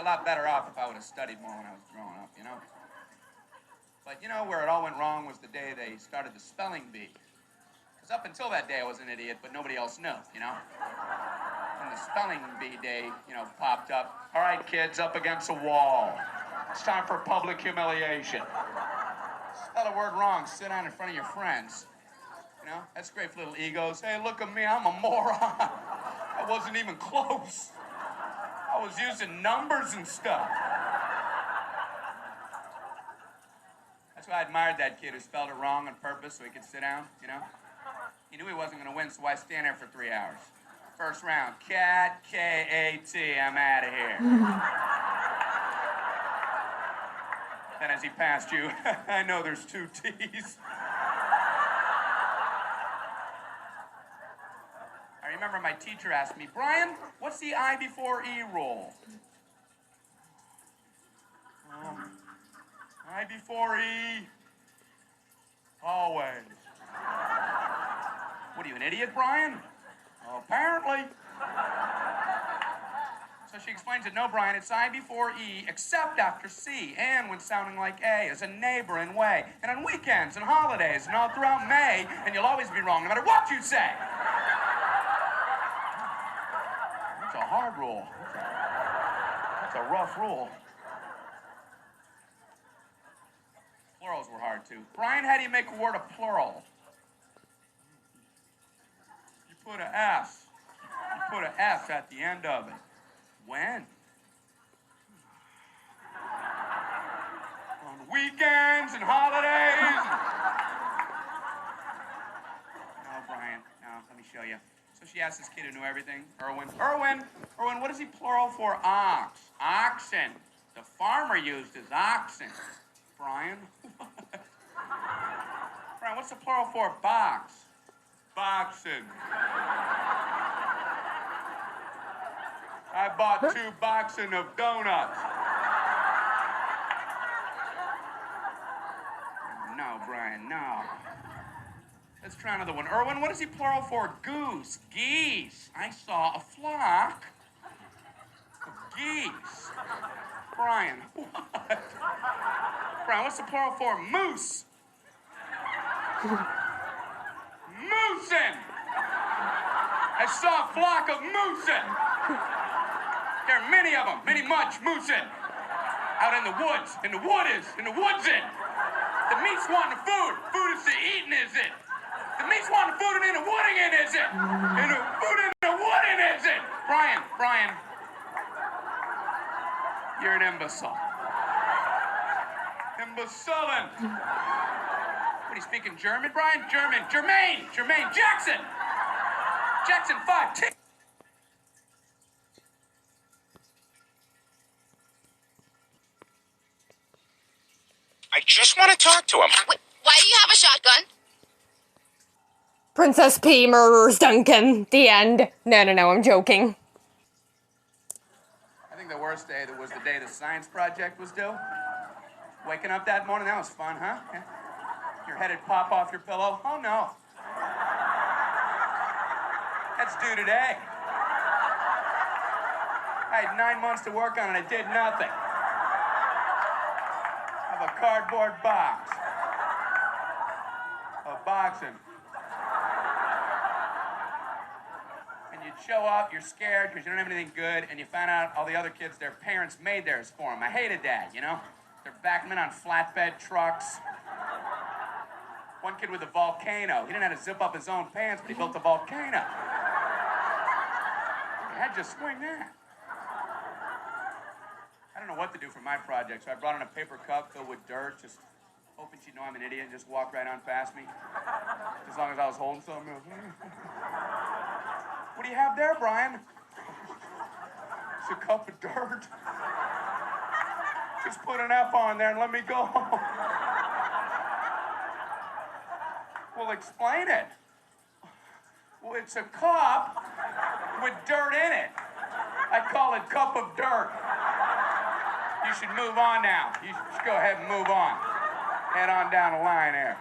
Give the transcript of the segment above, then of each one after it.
a lot better off if I would have studied more when I was growing up, you know? But you know where it all went wrong was the day they started the spelling bee. Because up until that day I was an idiot, but nobody else knew, you know? When the spelling bee day, popped up. All right, kids, up against a wall. It's time for public humiliation. Spell a word wrong, sit down in front of your friends. You know, that's great for little egos. Hey, look at me, I'm a moron. I wasn't even close. I was using numbers and stuff. That's why I admired that kid who spelled it wrong on purpose so he could sit down, you know? He knew he wasn't going to win, so why stand there for 3 hours? First round, cat, K-A-T, I'm out of here. Then as he passed you, I know there's 2 T's. I remember my teacher asked me, Brian, what's the I before E rule? I before E, always. What are you, an idiot, Brian? Well, apparently. So she explains that, no, Brian, it's I before E, except after C, and when sounding like A, as a neighbor in way, and on weekends and holidays, and all throughout May, and you'll always be wrong, no matter what you say. That's a hard rule. That's a rough rule. Plurals were hard, too. Brian, how do you make a word a plural? You put an S. You put an S at the end of it. When? On weekends and holidays. No, Brian, no, let me show you. So she asked this kid who knew everything, Erwin, what is he plural for? Ox. Oxen. The farmer used his oxen. Brian? Brian, what's the plural for box? Boxen. I bought 2 boxen of donuts. No, Brian, no. Let's try another one. Erwin, what is he plural for? Goose. Geese. I saw a flock of geese. Brian, what? Brian, what's the plural for? Moose. Moosin. I saw a flock of moosin. There are many of them, many much moosin. Out in the woods, in the woodsin. The meat's wanting food. Food is the eating, is it? The meat's wanting food and in the wooding in, is it? And the food in the wooding, is it? Brian, you're an imbecile. Imbecilin'. What, are you speaking German, Brian? Jermaine Jackson. Jackson 5. I just want to talk to him. Wait, why do you have a shotgun? Princess P murders Duncan. The end. No, I'm joking. I think the worst day was the day the science project was due. Waking up that morning, that was fun, huh? Your head would pop off your pillow. Oh, no. That's due today. I had 9 months to work on it. I did nothing. I have a cardboard box of boxing. And you'd show up, you're scared because you don't have anything good, and you find out all the other kids, their parents made theirs for them. I hated that, you know? They're backmen on flatbed trucks. One kid with a volcano. He didn't have to zip up his own pants, but he built a volcano. You had to swing that. I don't know what to do for my project, so I brought in a paper cup filled with dirt, just hoping she'd know I'm an idiot and just walk right on past me. As long as I was holding something. What do you have there, Brian? It's a cup of dirt. Just put an F on there and let me go. Well, explain it. Well, it's a cup with dirt in it. I call it cup of dirt. You should move on now. You should go ahead and move on. Head on down the line there.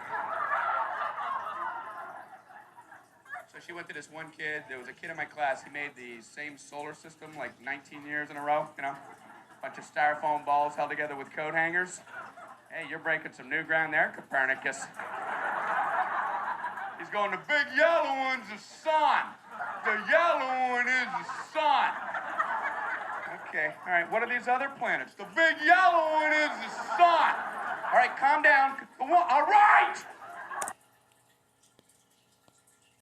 So she went to this one kid. There was a kid in my class. He made the same solar system like 19 years in a row, you know? Bunch of styrofoam balls held together with coat hangers. Hey, you're breaking some new ground there, Copernicus. He's going, the big yellow one's the sun. The yellow one is the sun. Okay, all right, what are these other planets? The big yellow one is the sun. All right, calm down. All right!